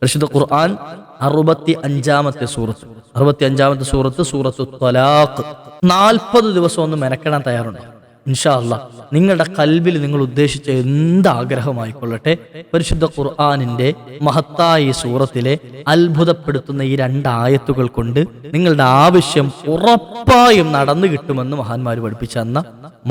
പരിശുദ്ധ ഖുർആൻ 65-ാമത്തെ സൂറത്ത് 65-ാമത്തെ സൂറത്ത് സൂറത്തു ത്വലാഖ്. 40 ദിവസം ഒന്ന് മെനക്കെടാൻ തയ്യാറുണ്ട് ഇൻഷാ അല്ലാഹ്. നിങ്ങളുടെ കൽബിൽ നിങ്ങൾ ഉദ്ദേശിച്ച എന്ത് ആഗ്രഹമായിക്കൊള്ളട്ടെ, പരിശുദ്ധ ഖുർആനിന്റെ മഹത്തായ ഈ സൂറത്തിലെ അത്ഭുതപ്പെടുത്തുന്ന ഈ 2 ആയത്തുകൾ കൊണ്ട് നിങ്ങളുടെ ആവശ്യം ഉറപ്പായും നടന്നു കിട്ടുമെന്ന് മഹാന്മാർ പഠിപ്പിച്ച എന്ന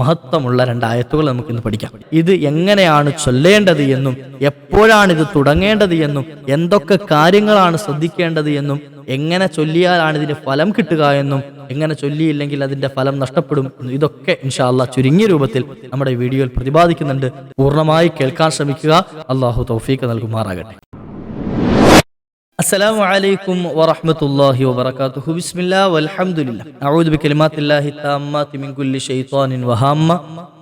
മഹത്വമുള്ള 2 ആയത്തുകൾ നമുക്കിന്ന് പഠിക്കാം. ഇത് എങ്ങനെയാണ് ചൊല്ലേണ്ടത് എന്നും എപ്പോഴാണ് ഇത് തുടങ്ങേണ്ടത് എന്നും എന്തൊക്കെ കാര്യങ്ങളാണ് ശ്രദ്ധിക്കേണ്ടത് എന്നും എങ്ങനെ ചൊല്ലിയാലാണ് ഇതിന് ഫലം കിട്ടുക എന്നും എങ്ങനെ ചൊല്ലിയില്ലെങ്കിൽ അതിന്റെ ഫലം നഷ്ടപ്പെടും, ഇതൊക്കെ ഇൻഷാ അല്ലാഹ് ചുരുങ്ങിയ രൂപത്തിൽ നമ്മുടെ വീഡിയോയിൽ പ്രതിപാദിക്കുന്നുണ്ട്. പൂർണ്ണമായി കേൾക്കാൻ ശ്രമിക്കുക. അല്ലാഹു തൗഫീഖ് നൽകുമാറാകട്ടെ. അസ്സലാമു അലൈക്കും വറഹ്മത്തുള്ളാഹി വബറകാതുഹു. ബിസ്മില്ലാഹി വൽഹംദുലില്ലാഹ്. അഊദു ബികലിമാത്തില്ലാഹി തമ്മാത്തി മിൻ കുല്ലി ശൈത്വാനിൻ വഹമ്മ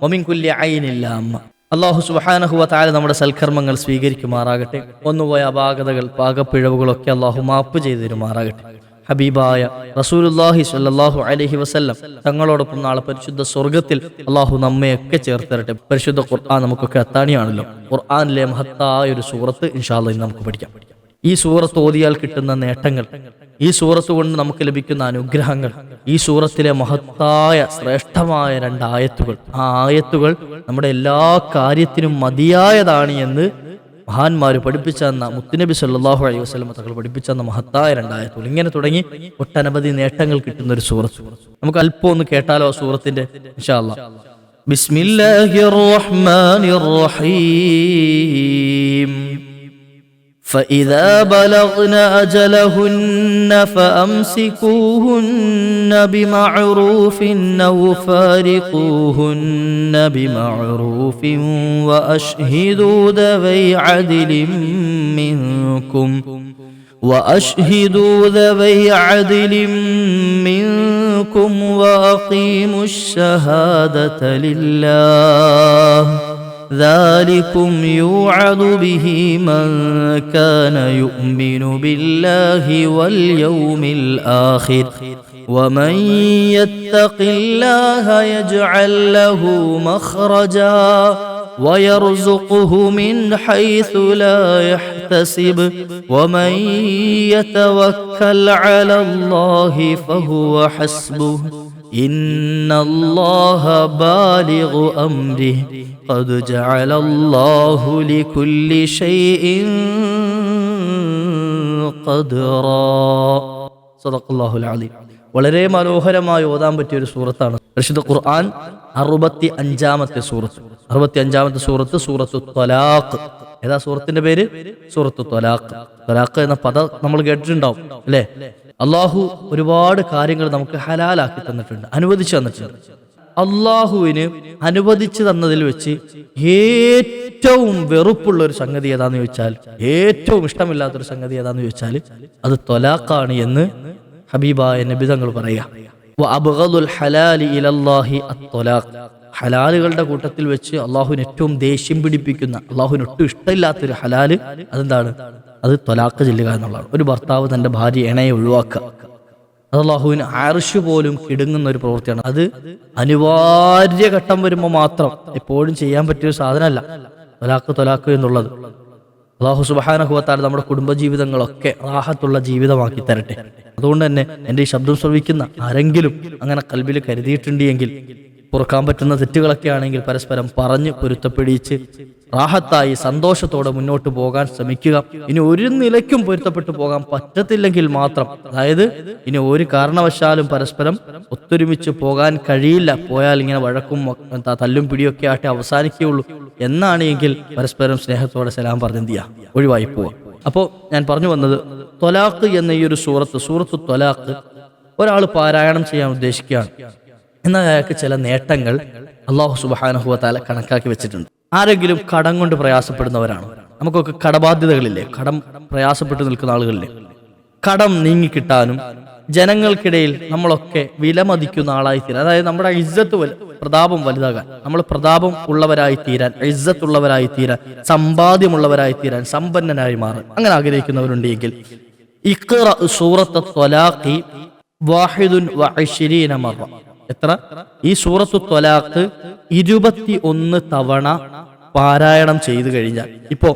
വമിൻ കുല്ലി ഐനിൻ ലാമ്മ. അല്ലാഹു സുബ്ഹാനഹു വ തആല നമ്മുടെ സൽക്കർമ്മങ്ങൾ സ്വീകരിക്കുമാറാകട്ടെ. ഒന്നുപോയ അപാകതകൾ പാകപ്പിഴവുകളൊക്കെ അല്ലാഹു മാപ്പ് ചെയ്തു തരുമാറാകട്ടെ. ഹബീബായ റസൂലുള്ളാഹി സ്വല്ലല്ലാഹു അലൈഹി വസല്ലം തങ്ങളോടൊപ്പം നാളെ പരിശുദ്ധ സ്വർഗത്തിൽ അല്ലാഹു നമ്മയൊക്കെ ചേർത്ത് തരട്ടെ. പരിശുദ്ധ ഖുർആൻ നമുക്കൊക്കെ അത്താണിയാണല്ലോ. ഖുർആനിലെ മഹത്തായ ഒരു സൂറത്ത് ഇൻഷാ അല്ലാഹ് ഇന്ന് നമുക്ക് പഠിക്കാം. ഈ സൂറത്ത് ഓതിയാൽ കിട്ടുന്ന നേട്ടങ്ങൾ, ഈ സൂറത്ത് കൊണ്ട് നമുക്ക് ലഭിക്കുന്ന അനുഗ്രഹങ്ങൾ, ഈ സൂറത്തിലെ മഹത്തായ ശ്രേഷ്ഠമായ 2 ആയത്തുകൾ, ആ ആയത്തുകൾ നമ്മുടെ എല്ലാ കാര്യത്തിനും മതിയായതാണ് എന്ന് മഹാന്മാര് പഠിപ്പിച്ചെന്ന മുത്തുനബി സല്ലല്ലാഹു അലൈഹി വസല്ലം തങ്ങൾ പഠിപ്പിച്ചെന്ന മഹത്തായ 2 ആയത്തുകൾ. ഇങ്ങനെ തുടങ്ങി ഒട്ടനവധി നേട്ടങ്ങൾ കിട്ടുന്ന ഒരു സൂറത്ത്. നമുക്ക് അല്പം ഒന്ന് കേട്ടാലോ സൂറത്തിന്റെ ഇൻഷാ അല്ലാഹ്. ബിസ്മില്ലാഹിർ റഹ്മാനിർ റഹീം. فإذا بلغن أجلهن فأمسكوهن بمعروف أو فارقوهن بمعروف وأشهدوا ذوي عدل منكم وأقيموا الشهادة لله ذلكم يوعظ به من كان يؤمن بالله واليوم الآخر ومن يتق الله يجعل له مخرجا ويرزقه من حيث لا يحتسب ومن يتوكل على الله فهو حسبه إن الله بالغ أمره قد جعل الله لكل شيء قدرا صدق الله العظيم. വളരെ മനോഹരമായി ഓതാൻ പറ്റിയ ഒരു സൂറത്താണ് പരിശുദ്ധ ഖുർആൻ. 65-ാമത്തെ സൂറത്ത് 65-ാമത്തെ സൂറത്ത് സൂറത്തു ത്വലാഖ്. ഏതാ സൂറത്തിന്റെ പേര്? സൂറത്തു ത്വലാഖ്. ത്വലാഖ് എന്ന പദം നമ്മൾ കേട്ടിട്ടുണ്ടാവും അല്ലേ? അള്ളാഹു ഒരുപാട് കാര്യങ്ങൾ നമുക്ക് ഹലാലാക്കി തന്നിട്ടുണ്ട്, അനുവദിച്ചു തന്നിട്ടുണ്ട്. അള്ളാഹുവിന് അനുവദിച്ചു തന്നതിൽ വെച്ച് ഏറ്റവും വെറുപ്പുള്ള ഒരു സംഗതി ഏതാന്ന് ചോദിച്ചാൽ, ഏറ്റവും ഇഷ്ടമില്ലാത്തൊരു സംഗതി ഏതാന്ന് ചോദിച്ചാൽ അത് ത്വലാഖാണ് എന്ന് ഹബീബായ നബി തങ്ങൾ പറയാ. വഅബ്ഗദുൽ ഹലാലി ഇലല്ലാഹി അത്ത്വലാഖ്. ഹലാലുകളുടെ കൂട്ടത്തിൽ വെച്ച് അള്ളാഹുവിന് ഏറ്റവും ദേഷ്യം പിടിപ്പിക്കുന്ന, അള്ളാഹുവിന് ഒട്ടും ഇഷ്ടമില്ലാത്തൊരു ഹലാല് അതെന്താണ്? അത് ത്വലാഖ് ചെല്ലുക എന്നുള്ളതാണ്. ഒരു ഭർത്താവ് തന്റെ ഭാര്യ ഇണയെ ഒഴിവാക്കുക, അത് അള്ളാഹുവിന് അർശ് പോലും കിടുങ്ങുന്ന ഒരു പ്രവൃത്തിയാണ്. അത് അനിവാര്യ ഘട്ടം വരുമ്പോൾ മാത്രം, എപ്പോഴും ചെയ്യാൻ പറ്റിയൊരു സാധനമല്ല ത്വലാഖ് എന്നുള്ളത്. അല്ലാഹു സുബ്ഹാനഹു വ തആല നമ്മുടെ കുടുംബജീവിതങ്ങളൊക്കെ റാഹത്തുള്ള ജീവിതമാക്കി തരട്ടെ. അതുകൊണ്ട് തന്നെ എൻ്റെ ഈ ശബ്ദം ശ്രവിക്കുന്ന ആരെങ്കിലും അങ്ങനെ കൽബിൽ കരുതിയിട്ടുണ്ടെങ്കിൽ, പൊറുക്കാൻ പറ്റുന്ന തെറ്റുകളൊക്കെ ആണെങ്കിൽ പരസ്പരം പറഞ്ഞ് പൊരുത്തപ്പെടിച്ച് റാഹത്തായി സന്തോഷത്തോടെ മുന്നോട്ട് പോകാൻ ശ്രമിക്കുക. ഇനി ഒരു നിലയ്ക്കും പൊരുത്തപ്പെട്ടു പോകാൻ പറ്റത്തില്ലെങ്കിൽ മാത്രം, അതായത് ഇനി ഒരു കാരണവശാലും പരസ്പരം ഒത്തൊരുമിച്ച് പോകാൻ കഴിയില്ല, പോയാൽ ഇങ്ങനെ വഴക്കും തല്ലും പിടിയൊക്കെ ആട്ടെ അവസാനിക്കുകയുള്ളൂ എന്നാണെങ്കിൽ പരസ്പരം സ്നേഹത്തോടെ സലാം പറഞ്ഞ് എന്ത് ചെയ്യുക, ഒഴിവായി പോവാം. അപ്പോൾ ഞാൻ പറഞ്ഞു വന്നത്, ത്വലാഖ് എന്ന ഈ ഒരു സൂറത്തു ത്വലാഖ് ഒരാൾ പാരായണം ചെയ്യാൻ ഉദ്ദേശിക്കുകയാണ് എന്നാൽ അയാൾക്ക് ചില നേട്ടങ്ങൾ അല്ലാഹു സുബ്ഹാനഹു വ തആല കണക്കാക്കി വെച്ചിട്ടുണ്ട്. ആരെങ്കിലും കടം കൊണ്ട് പ്രയാസപ്പെടുന്നവരാണ്, നമുക്കൊക്കെ കടബാധ്യതകളില്ലേ, കടം പ്രയാസപ്പെട്ടു നിൽക്കുന്ന ആളുകളില്ലേ, കടം നീങ്ങിക്കിട്ടാനും ജനങ്ങൾക്കിടയിൽ നമ്മളൊക്കെ വിലമതിക്കുന്ന ആളായി തീരാൻ, അതായത് നമ്മുടെ പ്രതാപം വലുതാകാൻ, നമ്മൾ പ്രതാപം ഉള്ളവരായി തീരാൻ, ഇസ്സത്തുള്ളവരായി തീരാൻ, സമ്പാദ്യമുള്ളവരായി തീരാൻ, സമ്പന്നനായി മാറാൻ അങ്ങനെ ആഗ്രഹിക്കുന്നവരുണ്ടെങ്കിൽ ഇഖ്റ സൂറത്ത് ത്വലാഖി 21 മറ. എത്ര? ഈ സൂറത്തു ത്വലാഖ് 21 തവണ പാരായണം ചെയ്തു കഴിഞ്ഞാൽ, ഇപ്പോ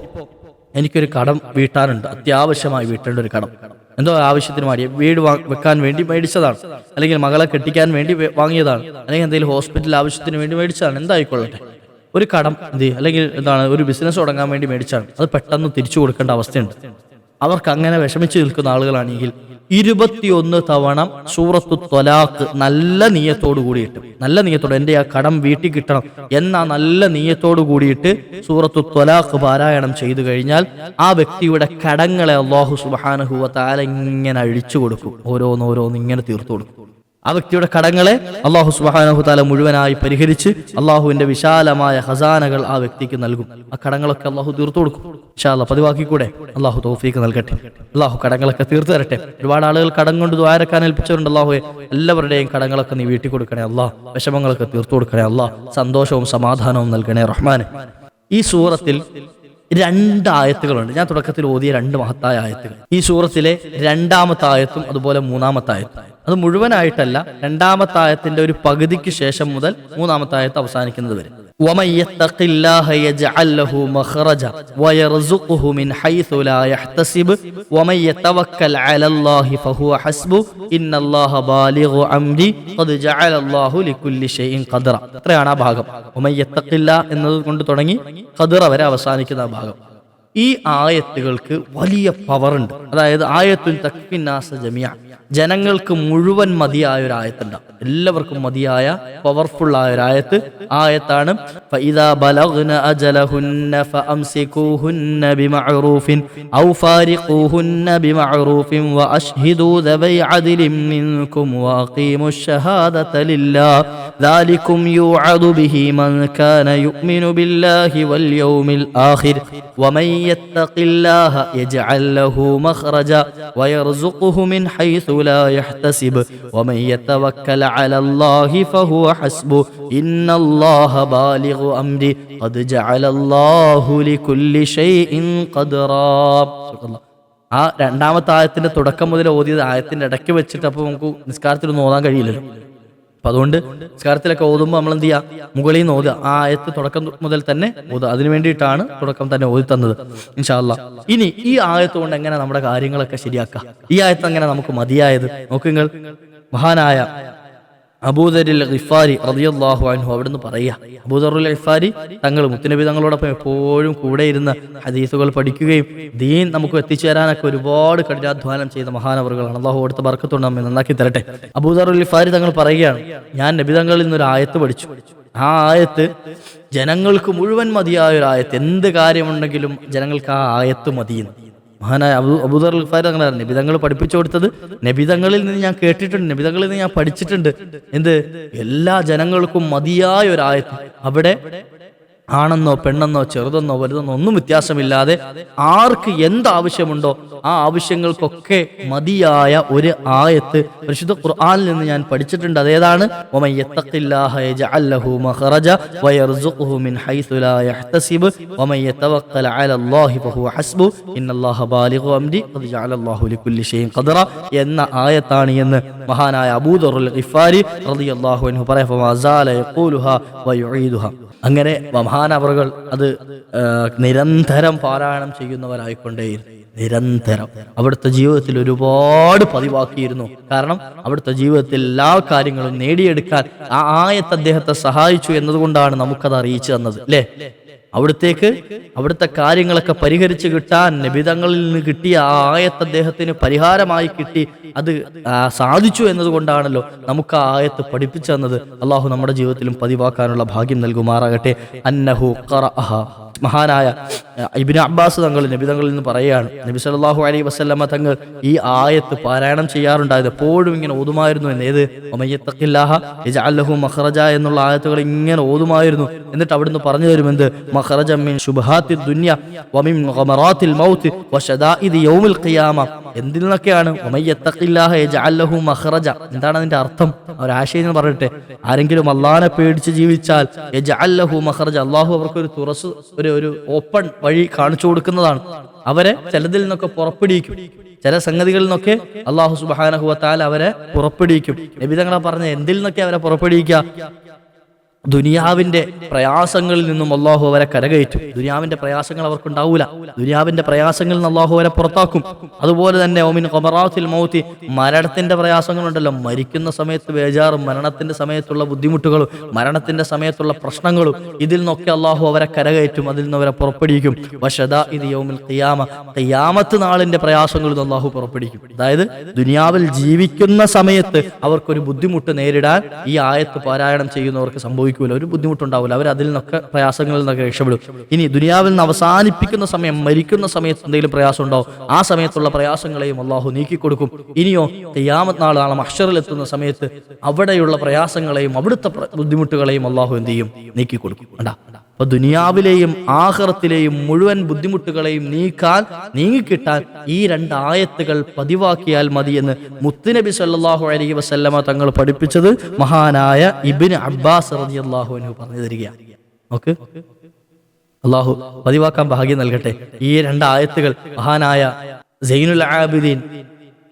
എനിക്കൊരു കടം വീട്ടാനുണ്ട്, അത്യാവശ്യമായി വീട്ടേണ്ട ഒരു കടം, എന്തോ ആവശ്യത്തിന് വേണ്ടി വീട് വെക്കാൻ വേണ്ടി മേടിച്ചതാണ്, അല്ലെങ്കിൽ മകളെ കെട്ടിക്കാൻ വേണ്ടി വാങ്ങിയതാണ്, അല്ലെങ്കിൽ എന്തെങ്കിലും ഹോസ്പിറ്റൽ ആവശ്യത്തിന് വേണ്ടി മേടിച്ചതാണ്, എന്തായിക്കൊള്ളട്ടെ, ഒരു കടം അല്ലെങ്കിൽ എന്താണ് ഒരു ബിസിനസ് തുടങ്ങാൻ വേണ്ടി മേടിച്ചാണ്, അത് പെട്ടെന്ന് തിരിച്ചു കൊടുക്കേണ്ട അവസ്ഥയുണ്ട്. അവർക്ക് അങ്ങനെ വിഷമിച്ച് നിൽക്കുന്ന ആളുകളാണെങ്കിൽ 21 തവണ സൂറത്തു ത്വലാഖ് നല്ല നീയത്തോടു കൂടിയിട്ട്, നല്ല നീയത്തോടെ എൻ്റെ ആ കടം വീട്ടിൽ കിട്ടണം എന്ന നല്ല നീയത്തോടു കൂടിയിട്ട് സൂറത്തു ത്വലാഖ് പാരായണം ചെയ്തു കഴിഞ്ഞാൽ ആ വ്യക്തിയുടെ കടങ്ങളെ അല്ലാഹു സുബ്ഹാനഹു വ തആല ഇങ്ങനെ അഴിച്ചു കൊടുക്കും, ഓരോന്നോരോന്ന് ഇങ്ങനെ തീർത്തു കൊടുക്കും. ആ വ്യക്തിയുടെ കടങ്ങളെ അല്ലാഹു സുബ്ഹാനഹു വ തആല മുഴുവനായി പരിഹരിച്ച് അള്ളാഹുവിന്റെ വിശാലമായ ഖസാനകൾ ആ വ്യക്തിക്ക് നൽകും. ആ കടങ്ങളൊക്കെ അള്ളാഹു തീർത്തു കൊടുക്കും. ഇൻഷാ അല്ലാഹ് പതിവാക്കിക്കൂടെ? അള്ളാഹു തൗഫീഖ് നൽകട്ടെ. അള്ളാഹു കടങ്ങളൊക്കെ തീർത്തു തരട്ടെ. ഒരുപാട് ആളുകൾ കടം കൊണ്ട് ദ്വാരക്കാൻ ഏൽപ്പിച്ചവരുണ്ട്. അള്ളാഹുവെ എല്ലാവരുടെയും കടങ്ങളൊക്കെ നീ വീട്ടിൽ കൊടുക്കണേ അള്ളാഹ്, വിഷമങ്ങളൊക്കെ തീർത്തു കൊടുക്കണേ അള്ളാഹ്, സന്തോഷവും സമാധാനവും നൽകണേ റഹ്മാനെ. ഈ സൂറത്തിൽ 2 ആയത്തുകളുണ്ട്. ഞാൻ തുടക്കത്തിൽ ഓതിയ 2 മഹത്തായ ആയത്തുകൾ. ഈ സൂറത്തിലെ 2ാമത്തെ ആയത്തും അതുപോലെ 3ാമത്തെ ആയത്തും, അത് മുഴുവനായിട്ടല്ല, 2ാമത്തെ ആയത്തിന്റെ ഒരു പകുതിക്ക് ശേഷം മുതൽ 3ാമത്തെ ആയത്ത് അവസാനിക്കുന്നത് വരെ. وَمَن يَتَّقِ اللَّهَ يَجْعَل لَّهُ مَخْرَجًا وَيَرْزُقْهُ مِنْ حَيْثُ لَا يَحْتَسِبُ وَمَن يَتَوَكَّلْ عَلَى اللَّهِ فَهُوَ حَسْبُهُ إِنَّ اللَّهَ بَالِغُ أَمْرِهِ قَدْ جَعَلَ اللَّهُ لِكُلِّ شَيْءٍ قَدْرًا. അത്രയാണ് ആ ഭാഗം. وَمَن يَتَّقِ اللَّهَ എന്നതുകൊണ്ട് തുടങ്ങി ഖദ്റ വരെ അവസാനിക്കുന്ന ആ ഭാഗം. ഈ ആയത്തുകൾക്ക് വലിയ പവറുണ്ട്. അതായത് ആയത്തുൻ തക്ഫിന്നാസ ജമിഅ, ജനങ്ങൾക്ക് മുഴുവൻ മതിയായ ഒരു ആയത്തുണ്ടാവും, എല്ലാവർക്കും മതിയായ പവർഫുൾ ആയ ഒരു ആയത്താണ്. ഫഇദാ ബലഗ്ന അജലഹുന്ന ഫഅംസികൂഹുന്ന ബിമഅറൂഫിൻ ഔ ഫാരിഖൂഹുന്ന ബിമഅറൂഫിൻ വഅശ്ഹിദൂ ദബൈ അദ്ലിൻ മിൻകും വഅഖീമുശ് ശഹാദത ലില്ലാഹ് ദാലികും യുഅദു ബിഹി മൻ കാന യുഅ്മിനു ബില്ലാഹി വൽ യൗമിൽ ആഖിർ വമൻ യത്തഖില്ലാഹ യജ്അൽ ലഹു മഖ്റജ വയർസുഖുഹു മിൻ ഹൈസു ലാ യഹ്തസിബ് വമൻ യതവക്കൽ അലല്ലാഹി ഫഹുവ ഹസ്ബുഹു ഇന്നല്ലാഹ ബാലിഗു അംരി ഖദ് ജഅലല്ലാഹു ലികുല്ലി ഷൈഇൻ ഖദ്റാ. ആ 2ാമത്തെ ആയത്തിന്റെ തുടക്കം മുതൽ ഓതിയത് ആയത്തിന്റെ ഇടയ്ക്ക് വെച്ചിട്ട് അപ്പോൾ നമുക്ക് നിസ്കാരത്തിലൊന്നും ഓതാൻ കഴിയില്ലല്ലോ. അപ്പൊ അതുകൊണ്ട് നിസ്കാരത്തിലൊക്കെ ഓതുമ്പോൾ നമ്മൾ എന്ത് ചെയ്യുക, മുകളിൽ നിന്ന് ഓതുക, ആ ആയത്ത് തുടക്കം മുതൽ തന്നെ ഓതുക. അതിനു വേണ്ടിയിട്ടാണ് തുടക്കം തന്നെ ഓതി തന്നത് ഇൻഷാ അല്ലാഹ്. ഇനി ഈ ആയത്ത് കൊണ്ട് എങ്ങനെ നമ്മുടെ കാര്യങ്ങളൊക്കെ ശരിയാക്കാം, ഈ ആയത്ത് എങ്ങനെ നമുക്ക് മതിയായത് നോക്ക് നിങ്ങൾ. മഹാനായ അബൂദറുൽ ഗിഫാരി റളിയല്ലാഹു അൻഹു അവിടുന്ന് പറയുക, അബൂദറുൽ ഗിഫാരി തങ്ങൾ മുത്തുനബി തങ്ങളോടൊപ്പം എപ്പോഴും കൂടെ ഇരുന്ന് ഹദീസുകൾ പഠിക്കുകയും ദീൻ നമുക്ക് എത്തിച്ചു തരാനൊക്കെ ഒരുപാട് കഠിനാധ്വാനം ചെയ്ത മഹാനവറുകളാണ്. അല്ലാഹു അവിടുത്തെ ബർക്കത്തുണ്ട് നമ്മെ നന്നാക്കി തരട്ടെ. അബൂദറുൽ ഗിഫാരി തങ്ങൾ പറയുകയാണ്, ഞാൻ നബി തങ്ങളിൽ നിന്നൊരു ആയത്ത് പഠിച്ചു. ആ ആയത്ത് ജനങ്ങൾക്ക് മുഴുവൻ മതിയായ ഒരു ആയത്ത്, എന്ത് കാര്യമുണ്ടെങ്കിലും ജനങ്ങൾക്ക് ആ ആയത്ത് മതിയെന്ന്. മഹാനായ അബൂദർ ഗിഫാരി തങ്ങൾ നബിതങ്ങൾ പഠിപ്പിച്ചു കൊടുത്തത് നബിതങ്ങളിൽ നിന്ന് ഞാൻ കേട്ടിട്ടുണ്ട്, നബിതങ്ങളിൽ നിന്ന് ഞാൻ പഠിച്ചിട്ടുണ്ട്. എന്ത്? എല്ലാ ജനങ്ങൾക്കും മതിയായ ഒരു ആയത്ത്, അവിടെ ആണെന്നോ പെണ്ണെന്നോ ചെറുതെന്നോ വലുതെന്നോ ഒന്നും വ്യത്യാസമില്ലാതെ ആർക്ക് എന്താവശ്യമുണ്ടോ ആ ആവശ്യങ്ങൾക്കൊക്കെ മതിയായ ഒരു ആയത്ത് പരിശുദ്ധ ഖുർആനിൽ നിന്ന് ഞാൻ പഠിച്ചിട്ടുണ്ട്. അതേതാണ്? വമൻ യത്തഖില്ലാഹ യജ്അൽ ലഹു മഖ്റജ വയർസുഖുഹു മിൻ ഹൈസു ലാ യഹ്തസിബ് വമൻ യതവക്കൽ അലല്ലാഹി ഫഹുവ ഹസ്ബു ഇന്നല്ലാഹ ബാലിഗു അംരി ഖദ് ജഅലല്ലാഹു ലികുല്ലി ഷൈഇൻ ഖദ്റ എന്ന ആയത്താണ് എന്ന് മഹാനായ അബൂദറുൽ ഗിഫാരി റളിയല്ലാഹു അൻഹു പറയാ. ഫമാസാല യഖൂലുഹാ വയുഈദുഹാ. അങ്ങനെ മഹാനവറുകൾ അത് നിരന്തരം പാരായണം ചെയ്യുന്നവരായിക്കൊണ്ടേയിരുന്നു. നിരന്തരം അവിടുത്തെ ജീവിതത്തിൽ ഒരുപാട് പതിവാക്കിയിരുന്നു. കാരണം അവിടുത്തെ ജീവിതത്തിൽ എല്ലാ കാര്യങ്ങളും നേടിയെടുക്കാൻ ആ ആയത്ത് അദ്ദേഹത്തെ സഹായിച്ചു എന്നതുകൊണ്ടാണ് നമുക്കത് അറിയിച്ചു തന്നത്, അല്ലേ? അവിടുത്തെ കാര്യങ്ങളൊക്കെ പരിഹരിച്ച് കിട്ടാൻ നബിതങ്ങളിൽ നിന്ന് കിട്ടിയ ആ ആയത്ത് അദ്ദേഹത്തിന് പരിഹാരമായി കിട്ടി. അത് സാധിച്ചു എന്നതുകൊണ്ടാണല്ലോ നമുക്ക് ആ ആയത്ത് പഠിപ്പിച്ചു തന്നത്. അള്ളാഹു നമ്മുടെ ജീവിതത്തിലും പതിവാക്കാനുള്ള ഭാഗ്യം നൽകുമാറാകട്ടെ. അന്നഹു ഖറഅഹ. മഹാനായ ഇബ്നു അബ്ബാസ് തങ്ങൾ നബിതങ്ങളിൽ നിന്ന് പറയുകയാണ്, നബി സല്ലല്ലാഹു അലൈഹി വസല്ലമ തങ്ങൾ ഈ ആയത്ത് പാരായണം ചെയ്യാറുണ്ടായത്, എപ്പോഴും ഇങ്ങനെ ഓതുമായിരുന്നു എന്ന്. ഏത്? വമൻ യത്തഖില്ലാഹ യജ്അൽ ലഹു മഖ്റജ എന്നുള്ള ആയത്തുകൾ ഇങ്ങനെ ഓതുമായിരുന്നു. എന്നിട്ട് അവിടുന്ന് പറഞ്ഞു തരും എന്ത്? മഖ്റജൻ മിൻ ശുബ്ഹാത്തി ദുനിയ വമിൻ ഗമറാത്തിൽ മൗത്ത് വശദാഇദി യൗമിൽ ഖിയാമ. എന്തിൽ നിന്നൊക്കെയാണ്? വമൻ യത്തഖില്ലാഹ യജ്അൽ ലഹു മഖ്റജ. എന്താണ് അതിന്റെ അർത്ഥം? ഒരാശയം എന്ന് പറയട്ടെ. ആരെങ്കിലും അള്ളാഹനെ പേടിച്ച് ജീവിച്ചാൽ യജ്അൽ ലഹു മഖ്റജ, അള്ളാഹു അവർക്ക് ഒരു തുറസ്, ഒരു ഓപ്പൺ വഴി കാണിച്ചു കൊടുക്കുന്നതാണ്. അവരെ ചിലതിൽ നിന്നൊക്കെ പുറപ്പെടുവിക്കും, ചില സംഗതികളിൽ നിന്നൊക്കെ അള്ളാഹു സുബ്ഹാനഹു വ തആല അവരെ പുറപ്പെടുവിക്കും. നബി തങ്ങളെ പറഞ്ഞ എന്തിൽ നിന്നൊക്കെ അവരെ പുറപ്പെടുവിക്കുക? ദുനിയാവിന്റെ പ്രയാസങ്ങളിൽ നിന്നും അള്ളാഹു അവരെ കരകയറ്റും. ദുനിയാവിന്റെ പ്രയാസങ്ങൾ അവർക്കുണ്ടാവൂല. ദുനിയാവിന്റെ പ്രയാസങ്ങളിൽ നിന്ന് അള്ളാഹു അവരെ പുറത്താക്കും. അതുപോലെ തന്നെ ഒമിൻ ഖബറാത്തിൽ മൗത്തി, മരണത്തിന്റെ പ്രയാസങ്ങളുണ്ടല്ലോ, മരിക്കുന്ന സമയത്ത് ബേജാറും മരണത്തിന്റെ സമയത്തുള്ള ബുദ്ധിമുട്ടുകളും മരണത്തിന്റെ സമയത്തുള്ള പ്രശ്നങ്ങളും, ഇതിൽ നിന്നൊക്കെ അള്ളാഹു അവരെ കരകയറ്റും, അതിൽ നിന്ന് അവരെ പുറപ്പെടുവിക്കും. വശദാഇദി യൗമിൽ ഖിയാമ, ഖിയാമത്ത് നാളിന്റെ പ്രയാസങ്ങളിൽ നിന്ന് അള്ളാഹു പുറപ്പെടുവിക്കും. അതായത് ദുനിയാവിൽ ജീവിക്കുന്ന സമയത്ത് അവർക്കൊരു ബുദ്ധിമുട്ട് നേരിടാൻ ഈ ആയത്ത് പാരായണം ചെയ്യുന്നവർക്ക് സംഭവിക്കും. ഒരു ബുദ്ധിമുട്ടുണ്ടാവില്ല, അവർ അതിൽ നിന്നൊക്കെ പ്രയാസങ്ങളിൽ നിന്നൊക്കെ രക്ഷപ്പെടും. ഇനി ദുനിയാവിൽ നിന്ന് അവസാനിപ്പിക്കുന്ന സമയം, മരിക്കുന്ന സമയത്ത് എന്തെങ്കിലും പ്രയാസം ഉണ്ടാവും, ആ സമയത്തുള്ള പ്രയാസങ്ങളെയും അള്ളാഹു നീക്കിക്കൊടുക്കും. ഇനിയോ ഖിയാമത്ത് നാൾ, നാളെ മഹ്ശറിൽ എത്തുന്ന സമയത്ത് അവിടെയുള്ള പ്രയാസങ്ങളെയും അവിടുത്തെ ബുദ്ധിമുട്ടുകളെയും അള്ളാഹു എന്ത് ചെയ്യും? നീക്കിക്കൊടുക്കും. അപ്പൊ ദുനിയാവിലെയും ആഖിറത്തിലെയും മുഴുവൻ ബുദ്ധിമുട്ടുകളെയും നീങ്ങിക്കിട്ടാൻ ഈ 2 ആയത്തുകൾ പതിവാക്കിയാൽ മതി എന്ന് മുത്തുനബി സല്ലല്ലാഹു അലൈഹി വസല്ലമ തങ്ങൾ പഠിപ്പിച്ചത് മഹാനായ ഇബ്നു അബ്ബാസ് റളിയല്ലാഹു അൻഹു പറഞ്ഞു തരികയാണ്. ഓക്കെ, അള്ളാഹു പതിവാക്കാൻ ഭാഗ്യം നൽകട്ടെ. ഈ 2 ആയത്തുകൾ മഹാനായ സൈനുൽ ആബിദീൻ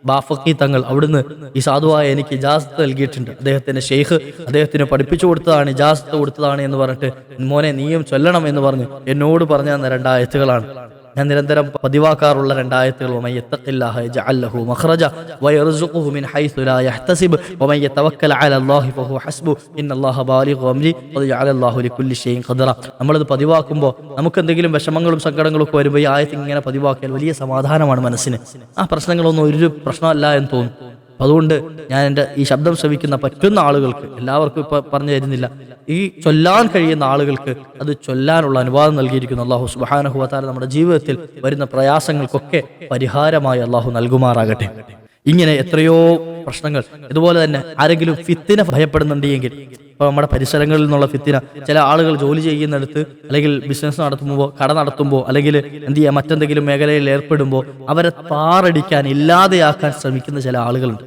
ബാഫഖി തങ്ങൾ അവിടുന്ന് ഈ സാധുവായ എനിക്ക് ഇജാസത്ത് നൽകിയിട്ടുണ്ട്. അദ്ദേഹത്തിന്റെ ഷെയ്ഖ് അദ്ദേഹത്തിന് പഠിപ്പിച്ചു കൊടുത്തതാണ്, ഇജാസത്ത് കൊടുത്തതാണ് എന്ന് പറഞ്ഞിട്ട്, മോനെ നീയും ചൊല്ലണം എന്ന് പറഞ്ഞു എന്നോട് പറഞ്ഞു തന്ന 2 ആയത്തുകളാണ് ഞാൻ നിരന്തരം പതിവാക്കാറുള്ള 2 ആയത്തുകൾ. വമൻ യത്തഖില്ലാഹ യജ്അൽ ലഹു മഖ്റജ വയർസുഖുഹു മിൻ ഹൈസു ലാ യഹ്തസിബ് വമൻ യതവക്കൽ അലല്ലാഹി ഫഹുവ ഹസ്ബു ഇന്നല്ലാഹ ബാലിഗു അംരി ഖദ് ജഅലല്ലാഹു ലികുല്ലി ഷൈഇൻ ഖദറ. നമ്മളിത് പതിവാക്കുമ്പോൾ നമുക്ക് എന്തെങ്കിലും വിഷമങ്ങളും സങ്കടങ്ങളും ഒക്കെ വരുമ്പോൾ ഈ ആയത്ത് ഇങ്ങനെ പതിവാക്കിയാൽ വലിയ സമാധാനമാണ് മനസ്സിന്. ആ പ്രശ്നങ്ങളൊന്നും ഒരു പ്രശ്നമല്ല എന്ന് തോന്നും. അതുകൊണ്ട് ഞാൻ എൻ്റെ ഈ ശബ്ദം ശ്രവിക്കുന്ന പറ്റുന്ന ആളുകൾക്ക്, എല്ലാവർക്കും ഇപ്പൊ പറഞ്ഞു തരുന്നില്ല, ഈ ചൊല്ലാൻ കഴിയുന്ന ആളുകൾക്ക് അത് ചൊല്ലാനുള്ള അനുവാദം നൽകിയിരിക്കുന്നു. അല്ലാഹു സുബ്ഹാനഹു വ തആല നമ്മുടെ ജീവിതത്തിൽ വരുന്ന പ്രയാസങ്ങൾക്കൊക്കെ പരിഹാരമായി അല്ലാഹു നൽകുമാറാകട്ടെ. ഇങ്ങനെ എത്രയോ പ്രശ്നങ്ങൾ. ഇതുപോലെ തന്നെ ആരെങ്കിലും ഫിത്തിന ഭയപ്പെടുന്നുണ്ടെങ്കിൽ, ഇപ്പൊ നമ്മുടെ പരിസരങ്ങളിൽ നിന്നുള്ള ഫിത്തിന, ചില ആളുകൾ ജോലി ചെയ്യുന്നിടത്ത് അല്ലെങ്കിൽ ബിസിനസ് നടത്തുമ്പോൾ, കട നടത്തുമ്പോൾ, അല്ലെങ്കിൽ എന്ത് ചെയ്യാം മറ്റെന്തെങ്കിലും മേഖലയിൽ ഏർപ്പെടുമ്പോൾ അവരെ പാറടിക്കാൻ, ഇല്ലാതെയാക്കാൻ ശ്രമിക്കുന്ന ചില ആളുകളുണ്ട്.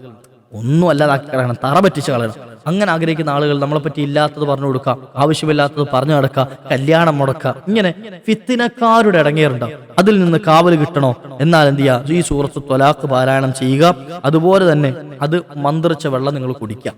ഒന്നും അല്ലാതാക്കി കളയണം, തറ പറ്റിച്ച് കളയണം. അങ്ങനെ ആഗ്രഹിക്കുന്ന ആളുകൾ നമ്മളെ പറ്റി ഇല്ലാത്തത് പറഞ്ഞു കൊടുക്കാം, ആവശ്യമില്ലാത്തത് പറഞ്ഞു നടക്കാം, കല്യാണം മുടക്കാം. ഇങ്ങനെ ഫിത്തിനക്കാരുടെ ഇടങ്ങേറുണ്ടാവും. അതിൽ നിന്ന് കാവൽ കിട്ടണോ? എന്നാൽ എന്ത് ചെയ്യുക? ഈ സൂറത്ത് ത്വലാഖ് പാരായണം ചെയ്യുക. അതുപോലെ തന്നെ അത് മന്ത്രിച്ച വെള്ളം നിങ്ങൾ കുടിക്കുക.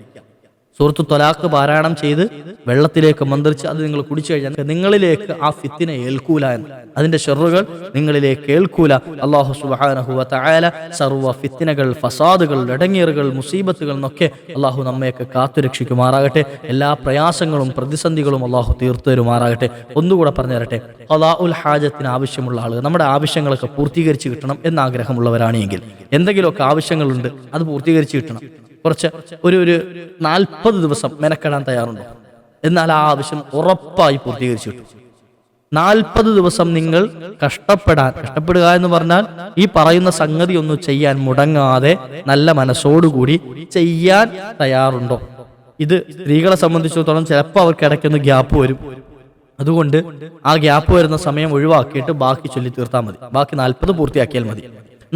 സൂറത്ത് ത്വലാഖ് പാരായണം ചെയ്ത് വെള്ളത്തിലേക്ക് മന്ത്രിച്ച് അത് നിങ്ങൾ കുടിച്ചു കഴിഞ്ഞാൽ നിങ്ങളിലേക്ക് ആ ഫിത്തിന ഏൽക്കൂല എന്ന്, അതിന്റെ ഷെറുകൾ നിങ്ങളിലേക്ക് ഏൽക്കൂല. അല്ലാഹു സുബ്ഹാനഹു വ തആല സർവ്വ ഫിത്തിനകൾ, ഫസാദുകൾ, ഇടങ്ങേറുകൾ, മുസീബത്തുകൾ എന്നൊക്കെ അല്ലാഹു നമ്മയൊക്കെ കാത്തുരക്ഷിക്കുമാറാകട്ടെ. എല്ലാ പ്രയാസങ്ങളും പ്രതിസന്ധികളും അല്ലാഹു തീർത്തു തരുമാറാകട്ടെ. ഒന്നുകൂടെ പറഞ്ഞു തരട്ടെ, ഖളാഉൽ ഹാജത്തിന് ആവശ്യമുള്ള ആളുകൾ, നമ്മുടെ ആവശ്യങ്ങളൊക്കെ പൂർത്തീകരിച്ച് കിട്ടണം എന്നാഗ്രഹമുള്ളവരാണെങ്കിൽ, എന്തെങ്കിലുമൊക്കെ ആവശ്യങ്ങളുണ്ട് അത് പൂർത്തീകരിച്ച് കിട്ടണം, കുറച്ച് ഒരു 40 ദിവസം മെനക്കെടാൻ തയ്യാറുണ്ടോ? എന്നാൽ ആ ആവശ്യം ഉറപ്പായി പൂർത്തീകരിച്ചു കിട്ടും. 40 ദിവസം നിങ്ങൾ കഷ്ടപ്പെടുക എന്ന് പറഞ്ഞാൽ ഈ പറയുന്ന സംഗതി ഒന്നും ചെയ്യാൻ മുടങ്ങാതെ നല്ല മനസ്സോടുകൂടി ചെയ്യാൻ തയ്യാറുണ്ടോ? ഇത് സ്ത്രീകളെ സംബന്ധിച്ചിടത്തോളം ചിലപ്പോൾ അവർക്ക് ഇടയ്ക്കൊന്ന് ഗ്യാപ്പ് വരും. അതുകൊണ്ട് ആ ഗ്യാപ്പ് വരുന്ന സമയം ഒഴിവാക്കിയിട്ട് ബാക്കി ചൊല്ലി തീർത്താൽ മതി. ബാക്കി 40 പൂർത്തിയാക്കിയാൽ മതി.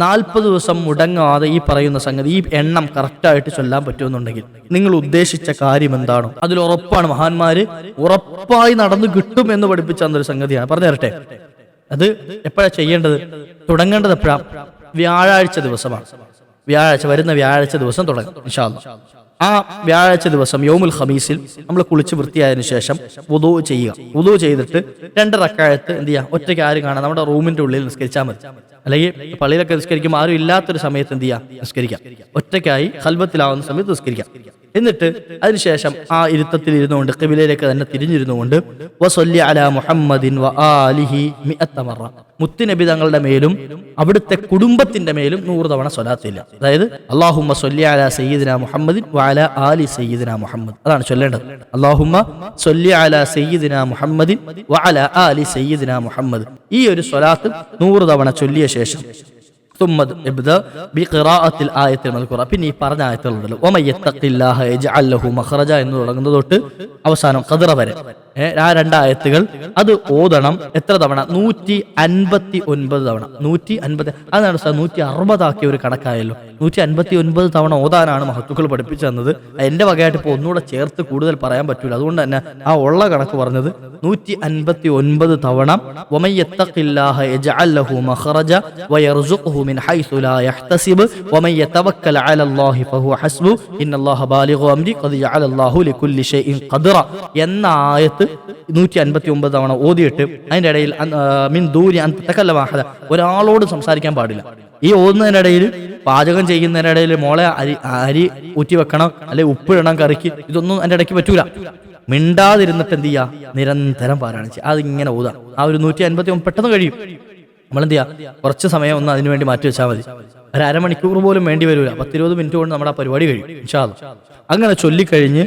40 ദിവസം മുടങ്ങാതെ ഈ പറയുന്ന സംഗതി, ഈ എണ്ണം കറക്റ്റായിട്ട് ചൊല്ലാൻ പറ്റുമെന്നുണ്ടെങ്കിൽ നിങ്ങൾ ഉദ്ദേശിച്ച കാര്യം എന്താണോ അതിൽ ഉറപ്പാണ്. മഹാന്മാര് ഉറപ്പായി നടന്നു കിട്ടും എന്ന് പഠിപ്പിച്ച ഒരു സംഗതിയാണ്. പറഞ്ഞു തരട്ടെ, അത് എപ്പോഴാണ് ചെയ്യേണ്ടത്? തുടങ്ങേണ്ടത് എപ്പോഴാണ്? വ്യാഴാഴ്ച ദിവസമാണ്. വരുന്ന വ്യാഴാഴ്ച ദിവസം തുടങ്ങും ഇൻഷാ അല്ലാഹ്. ആ വ്യാഴാഴ്ച ദിവസം യൗമുൽ ഖമീസിൽ നമ്മൾ കുളിച്ച് വൃത്തിയായതിനു ശേഷം വുദൂ ചെയ്യുക. വുദൂ ചെയ്തിട്ട് 2 റക്അത്ത് എന്ത് ചെയ്യുക? ഒറ്റയ്ക്ക് ആരും കാണാൻ നമ്മുടെ റൂമിന്റെ ഉള്ളിൽ നിസ്കരിച്ചാൽ മതി. അല്ലെങ്കിൽ പള്ളിയിലൊക്കെ നിസ്കരിക്കുമ്പോൾ ആരും ഇല്ലാത്തൊരു സമയത്ത് എന്ത് ചെയ്യുക? നിസ്കരിക്കാം. ഒറ്റയ്ക്കായി ഖൽബത്തിലാവുന്ന സമയത്ത് നിസ്കരിക്കാം. എന്നിട്ട് അതിനുശേഷം ആ ഇരുത്തത്തിൽ ഇരുന്നുകൊണ്ട് ഖിബിലയിലേക്ക് തന്നെ തിരിഞ്ഞിരുന്നുകൊണ്ട് വസല്ലി അലാ മുഹമ്മദിൻ വ ആലിഹി മിഅത്ത മറ, മുത്തുനബി തങ്ങളുടെ മേലും അവിടുത്തെ കുടുംബത്തിന്റെ മേലും 100 തവണ സ്വലാത്തില്ല. അതായത് അല്ലാഹുമ്മ സ്വല്ലി അലാ സയ്യിദിനാ മുഹമ്മദിൻ വ അലാ ആലി സയ്യിദിനാ മുഹമ്മദ്, അതാണ് ചൊല്ലേണ്ടത്. അല്ലാഹുമ്മ സ്വല്ലി അലാ സയ്യിദിനാ മുഹമ്മദിൻ വ അലാ ആലി സയ്യിദിനാ മുഹമ്മദ്. ഈ ഒരു സ്വലാത്ത് 100 തവണ ചൊല്ലിയ ശേഷം പിന്നെ ഈ പറഞ്ഞ ആയത്തുകളുണ്ടല്ലോ, വമൻ യത്തഖില്ലാഹ യജ്അൽ ലഹു മഖ്റജ എന്ന് തുടങ്ങുന്നത് തൊട്ട് അവസാനം ഖദറ വരെ ആ രണ്ടായത്തുകൾ അത് ഓതണം. എത്ര തവണ? 159 തവണ. 150, അതാണ് 160 ഒരു കണക്കായല്ലോ. 159 തവണ ഓതാനാണ് മഹത്തുക്കൾ പഠിപ്പിച്ചു തന്നത്. എന്റെ വകയായിട്ട് ഇപ്പോൾ ഒന്നുകൂടെ ചേർത്ത് കൂടുതൽ പറയാൻ പറ്റൂല. അതുകൊണ്ട് തന്നെ ആ ഉള്ള കണക്ക് പറഞ്ഞത് 159 തവണ. വമൻ യത്തഖില്ലാഹ യജ്അൽ ലഹു മഖറജ വയർസുഖുഹു മിൻ ഹൈസു ലാ യഹ്തസിബ് വമൻ യതവക്കൽ അലല്ലാഹി ഫഹുവ ഹസ്ബു ഇന്നല്ലാഹ ബാലിഗു അംരി ഖദ് ജഅലല്ലാഹു ലികുല്ലി ഷൈഇൻ ഖദ്റ എന്ന ആയത്ത് 159 തവണ ഓതിയിട്ട് അതിന്റെ ഇടയിൽ മിൻ ദൂരി അൻ തകല്ലമ അഹദ, ഒരാളോട് സംസാരിക്കാൻ പാടില്ല. ഈ ഓതുന്നതിനിടയിൽ, പാചകം ചെയ്യുന്നതിനിടയിൽ മോളെ അരി ഊറ്റി വെക്കണം, അല്ലെ ഉപ്പിടണം കറിക്ക്, ഇതൊന്നും അതിന്റെ ഇടയ്ക്ക് പറ്റൂല. മിണ്ടാതിരുന്നിട്ട് എന്ത് ചെയ്യുക? നിരന്തരം പാരായണം ചെയ്യുക. അതിങ്ങനെ ഓതാം. ആ ഒരു 159 പെട്ടെന്ന് കഴിയും. നമ്മളെന്ത് ചെയ്യുക? കുറച്ച് സമയം ഒന്ന് അതിനു വേണ്ടി മാറ്റി വെച്ചാൽ മതി. ഒരു അരമണിക്കൂർ പോലും വേണ്ടി വരില്ല. 10-20 മിനിറ്റ് കൊണ്ട് നമ്മുടെ ആ പരിപാടി കഴിയും ഇൻഷാ അല്ലാഹ്. അങ്ങനെ ചൊല്ലിക്കഴിഞ്ഞ്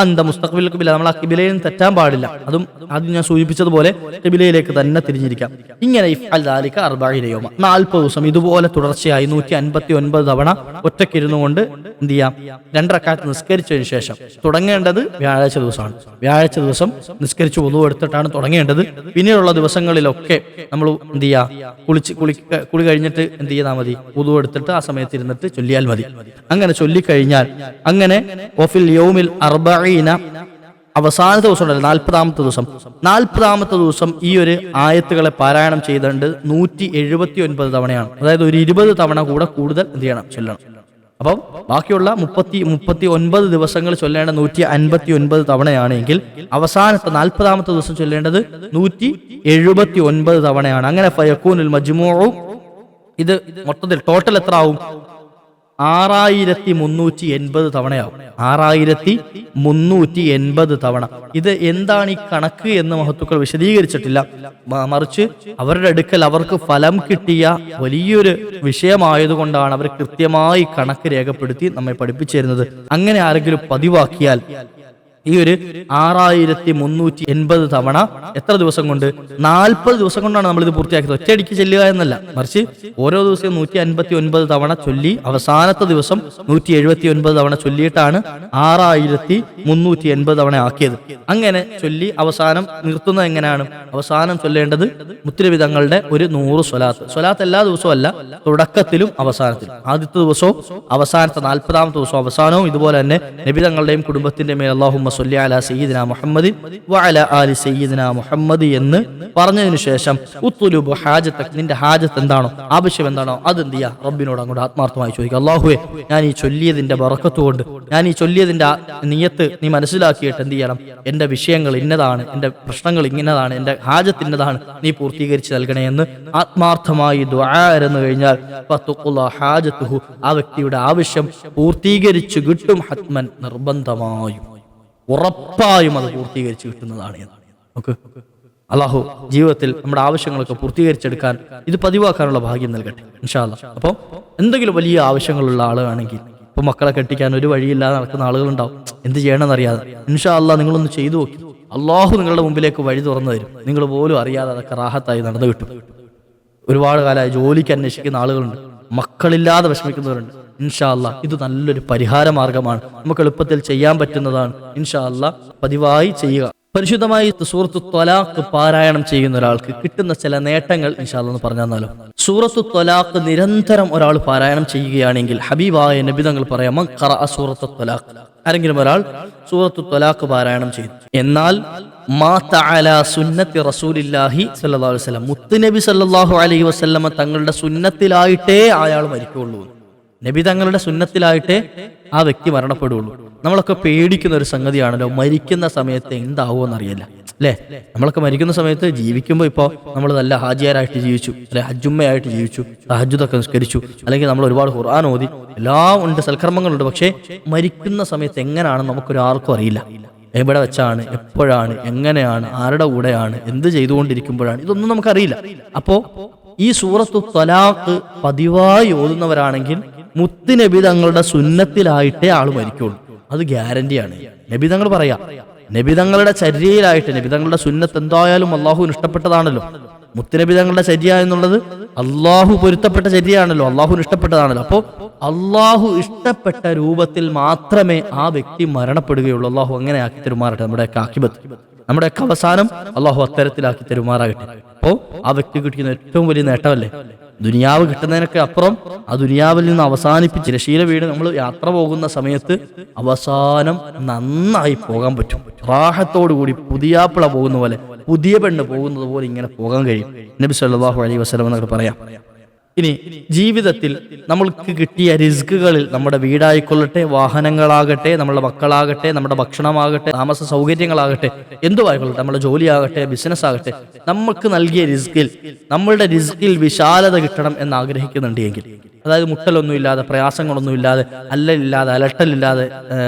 അന്ത മുസ്തഖ്ബിൽ ഖിബല, നമ്മൾ ആ ഖിബലയിൽ തെറ്റാൻ പാടില്ല. അതും ആദ്യം ഞാൻ സൂചിപ്പിച്ചതുപോലെ ഖിബലയിലേക്ക് തന്നെ തിരിഞ്ഞിരിക്കാം. ഇങ്ങനെ ഇഫ്അൽ ദാലിക 40 യൗമ, 40 ദിവസം ഇതുപോലെ തുടർച്ചയായി 159 തവണ ഒറ്റയ്ക്കിരുന്നു കൊണ്ട് എന്ത് ചെയ്യാം? 2 റക്അത്ത് നിസ്കരിച്ചതിന് ശേഷം തുടങ്ങേണ്ടത് വ്യാഴാഴ്ച ദിവസമാണ്. വ്യാഴാഴ്ച ദിവസം നിസ്കരിച്ച് വുളു എടുത്തിട്ടാണ് തുടങ്ങേണ്ടത്. പിന്നീടുള്ള ദിവസങ്ങളിലൊക്കെ നമ്മൾ എന്ത് ചെയ്യുക? കുളി കഴിഞ്ഞിട്ട് എന്ത് ചെയ്താൽ മതി? വുളു എടുത്തിട്ട് ആ സമയത്ത് ഇരുന്നിട്ട് ചൊല്ലിയാൽ മതി. അങ്ങനെ ചൊല്ലിക്കഴിഞ്ഞാൽ അങ്ങനെ വഫിൽ യൗമിൽ 40, അവസാനത്തെ ദിവസം ഉണ്ടല്ലോ, 40-ാമത്തെ ദിവസം. 40-ാമത്തെ ദിവസം ഈ ഒരു ആയത്തുകളെ പാരായണം ചെയ്തുകൊണ്ട് 179 തവണയാണ്. അതായത് ഒരു 20 തവണ കൂടെ കൂടുതൽ എന്ത് ചെയ്യണം? ചൊല്ലണം. അപ്പം ബാക്കിയുള്ള 39 ദിവസങ്ങൾ ചൊല്ലേണ്ട 159 തവണയാണെങ്കിൽ അവസാനത്തെ 40-ാമത്തെ ദിവസം ചൊല്ലേണ്ടത് 179 തവണയാണ്. അങ്ങനെ ഫയകൂനുൽ മജ്മൂഉ, ഇത് മൊത്തത്തിൽ ടോട്ടൽ എത്ര ആവും? 6380 തവണയാവും. 6380 തവണ. ഇത് എന്താണ് ഈ കണക്ക് എന്ന് മഹത്തുക്കൾ വിശദീകരിച്ചിട്ടില്ല. മറിച്ച് അവരുടെ അടുക്കൽ അവർക്ക് ഫലം കിട്ടിയ വലിയൊരു വിഷയമായതുകൊണ്ടാണ് അവർ കൃത്യമായി കണക്ക് രേഖപ്പെടുത്തി നമ്മെ പഠിപ്പിച്ചു തരുന്നത്. അങ്ങനെ ആരെങ്കിലും പതിവാക്കിയാൽ ഈ ഒരു 6380 തവണ എത്ര ദിവസം കൊണ്ട്? 40 ദിവസം കൊണ്ടാണ് നമ്മൾ ഇത് പൂർത്തിയാക്കിയത്. ഒറ്റയടിക്ക് ചെല്ലുക എന്നല്ല, മറിച്ച് ഓരോ ദിവസവും 159 തവണ ചൊല്ലി അവസാനത്തെ ദിവസം 179 തവണ ചൊല്ലിയിട്ടാണ് 6380 തവണ ആക്കിയത്. അങ്ങനെ ചൊല്ലി അവസാനം നിർത്തുന്നത് എങ്ങനെയാണ്? അവസാനം ചൊല്ലേണ്ടത് മുത്തുനബി തങ്ങളുടെ ഒരു 100 സ്വലാത്ത് എല്ലാ ദിവസവും അല്ല, തുടക്കത്തിലും അവസാനത്തിലും. ആദ്യത്തെ ദിവസവും അവസാനത്തെ 40-ാമത്തെ ദിവസവും അവസാനവും ഇതുപോലെ തന്നെ നബി തങ്ങളുടെയും കുടുംബത്തിന്റെ മേൽ അല്ലാഹുമ്മ സ്വല്ലി അലാ സയ്യിദിനാ മുഹമ്മദിൻ വഅലാ ആലി സയ്യിദിനാ മുഹമ്മദ് എന്ന് പറഞ്ഞതിനു ശേഷം ഉത്ലുബു ഹാജതക്, നിന്റെ ഹാജത്ത് എന്താണോ, ആവശ്യം എന്താണോ, അത് എന്ത് ചെയ്യുക? റബ്ബിനോട് അങ്ങോട്ട് ആത്മാർത്ഥമായി ചോദിക്കുക. അല്ലാഹുവേ, ഞാൻ ഈ ചൊല്ലിയതിന്റെ ബറക്കത്ത് കൊണ്ട്, ഞാൻ ഈ ചൊല്ലിയതിന്റെ നിയത്ത് നീ മനസ്സിലാക്കിയിട്ട് എന്ത് ചെയ്യണം? എന്റെ വിഷയങ്ങൾ ഇന്നതാണ്, എന്റെ പ്രശ്നങ്ങൾ ഇന്നതാണ്, എന്റെ ഹാജത്ത് ഇന്നതാണ്, നീ പൂർത്തീകരിച്ച് നൽകണേ എന്ന് ആത്മാർത്ഥമായി ദുആ എന്ന് കഴിഞ്ഞാൽ ഹാജത്തുഹു, ആ വ്യക്തിയുടെ ആവശ്യം പൂർത്തീകരിച്ചു കിട്ടും. ഹത്മൻ, നിർബന്ധമായും ഉറപ്പായും അത് പൂർത്തീകരിച്ച് കിട്ടുന്നതാണ്. നമുക്ക് അല്ലാഹു ജീവിതത്തിൽ നമ്മുടെ ആവശ്യങ്ങളൊക്കെ പൂർത്തീകരിച്ചെടുക്കാൻ ഇത് പതിവാക്കാനുള്ള ഭാഗ്യം നൽകട്ടെ ഇൻഷാ അല്ലാഹ്. അപ്പോൾ എന്തെങ്കിലും വലിയ ആവശ്യങ്ങളുള്ള ആളാണെങ്കിൽ, ഇപ്പൊ മക്കളെ കെട്ടിക്കാൻ ഒരു വഴിയില്ലാതെ നടക്കുന്ന ആളുകളുണ്ടാവും, എന്ത് ചെയ്യണമെന്നറിയാതെ. ഇൻഷാ അല്ലാഹ് നിങ്ങളൊന്ന് ചെയ്തു നോക്കി, അള്ളാഹു നിങ്ങളുടെ മുമ്പിലേക്ക് വഴി തുറന്നു തരും. നിങ്ങൾ പോലും അറിയാതെ അതൊക്കെ റാഹത്തായി നടന്നു കിട്ടും. ഒരുപാട് കാലമായി ജോലിക്ക് അന്വേഷിക്കുന്ന ആളുകളുണ്ട്, മക്കളില്ലാതെ വിഷമിക്കുന്നവരുണ്ട്. ഇൻഷാ അല്ലാഹ് ഇത് നല്ലൊരു പരിഹാര മാർഗമാണ്, നമുക്ക് എളുപ്പത്തിൽ ചെയ്യാൻ പറ്റുന്നതാണ്. ഇൻഷാ അല്ലാഹ് പതിവായി ചെയ്യുക. പരിശുദ്ധമായി സൂറത്തു ത്വലാഖ് പാരായണം ചെയ്യുന്ന ഒരാൾക്ക് കിട്ടുന്ന ചില നേട്ടങ്ങൾ ഇൻഷാ അല്ലാഹ് ഒന്ന് പറഞ്ഞു തന്നാലോ? സൂറത്തു ത്വലാഖ് നിരന്തരം ഒരാൾ പാരായണം ചെയ്യുകയാണെങ്കിൽ ഹബീബായ നബി തങ്ങൾ പറയാം, മൻ ഖറഅ സൂറത്തു ത്വലാഖ്, ആരെങ്കിലും ഒരാൾ സൂറത്തു ത്വലാഖ് പാരായണം ചെയ്തു എന്നാൽ മാത അലാ സുന്നത്തി റസൂലില്ലാഹി സ്വല്ലല്ലാഹു അലൈഹി വസല്ലം, മുത്തുനബി സ്വല്ലല്ലാഹു അലൈഹി വസല്ലമ തങ്ങളുടെ സുന്നത്തിലായിട്ടേ അയാൾ മരിക്കുകയുള്ളൂ. നബി തങ്ങളുടെ സുന്നത്തിലായിട്ടേ ആ വ്യക്തി മരണപ്പെടുകയുള്ളൂ. നമ്മളൊക്കെ പേടിക്കുന്ന ഒരു സംഗതിയാണല്ലോ, മരിക്കുന്ന സമയത്ത് എന്താവുമെന്ന് അറിയില്ല അല്ലേ? നമ്മളൊക്കെ മരിക്കുന്ന സമയത്ത് ജീവിക്കുമ്പോൾ ഇപ്പോൾ നമ്മൾ നല്ല ഹാജിയാരായിട്ട് ജീവിച്ചു, അല്ലെ ഹജ്ജുമ്മയായിട്ട് ജീവിച്ചു, തഹജ്ജുദൊക്കെ നിസ്കരിച്ചു, അല്ലെങ്കിൽ നമ്മൾ ഒരുപാട് ഖുർആൻ ഓതി, എല്ലാം ഉണ്ട്, സൽക്കർമ്മങ്ങളുണ്ട്. പക്ഷേ മരിക്കുന്ന സമയത്ത് എങ്ങനെയാണെന്ന് നമുക്കൊരാൾക്കും അറിയില്ല. എവിടെ വെച്ചാണ്, എപ്പോഴാണ്, എങ്ങനെയാണ്, ആരുടെ കൂടെയാണ്, എന്ത് ചെയ്തുകൊണ്ടിരിക്കുമ്പോഴാണ്, ഇതൊന്നും നമുക്കറിയില്ല. അപ്പോ ഈ സൂറത്തു ത്വലാഖ് പതിവായി ഓതുന്നവരാണെങ്കിൽ മുത്തുനബി തങ്ങളുടെ സുന്നത്തിലായിട്ടേ ആള് മരിക്കുള്ളൂ. അത് ഗ്യാരണ്ടിയാണ്. നബി തങ്ങൾ പറയാ, നബി തങ്ങളുടെ ചര്യയിലായിട്ട്, നബി തങ്ങളുടെ സുന്നത്ത് എന്തായാലും അള്ളാഹുവിന് ഇഷ്ടപ്പെട്ടതാണല്ലോ. മുത്തുനബി തങ്ങളുടെ ചര്യ എന്നുള്ളത് അള്ളാഹു പൊരുത്തപ്പെട്ട ചര്യയാണല്ലോ, അള്ളാഹുവിന് ഇഷ്ടപ്പെട്ടതാണല്ലോ. അപ്പോ അള്ളാഹു ഇഷ്ടപ്പെട്ട രൂപത്തിൽ മാത്രമേ ആ വ്യക്തി മരണപ്പെടുകയുള്ളൂ. അള്ളാഹു അങ്ങനെ ആക്കി തെരുമാറട്ടെ നമ്മുടെ ആക്കിബത്ത്. നമ്മുടെയൊക്കെ അവസാനം അള്ളാഹു അത്തരത്തിലാക്കി തരുമാറാകട്ടെ. അപ്പോൾ ആ വ്യക്തി കിട്ടുന്ന ഏറ്റവും വലിയ നേട്ടമല്ലേ ദുനിയാവ് കിട്ടുന്നതിനൊക്കെ അപ്പുറം ആ ദുനിയാവിൽ നിന്ന് അവസാനിപ്പിച്ച് തിരശീല വീട് നമ്മൾ യാത്ര പോകുന്ന സമയത്ത് അവസാനം നന്നായി പോകാൻ പറ്റും. റാഹത്തോടു കൂടി പുതിയാപ്പിള പോകുന്ന പോലെ, പുതിയ പെണ്ണ് പോകുന്നത് പോലെ ഇങ്ങനെ പോകാൻ കഴിയും. നബി സല്ലല്ലാഹു അലൈഹി വസല്ലം എന്നൊക്കെ പറയാം. ഇനി ജീവിതത്തിൽ നമ്മൾക്ക് കിട്ടിയ റിസ്കുകളിൽ നമ്മുടെ വീടായിക്കൊള്ളട്ടെ, വാഹനങ്ങളാകട്ടെ, നമ്മുടെ മക്കളാകട്ടെ, നമ്മുടെ ഭക്ഷണമാകട്ടെ, താമസ സൗകര്യങ്ങളാകട്ടെ, എന്തുമായിക്കൊള്ളട്ടെ, നമ്മുടെ ജോലിയാകട്ടെ, ബിസിനസ് ആകട്ടെ, നമുക്ക് നൽകിയ നമ്മളുടെ റിസ്കിൽ വിശാലത കിട്ടണം എന്ന് ആഗ്രഹിക്കുന്നുണ്ട് എങ്കിൽ, അതായത് മുട്ടലൊന്നുമില്ലാതെ, പ്രയാസങ്ങളൊന്നുമില്ലാതെ, അലട്ടലില്ലാതെ,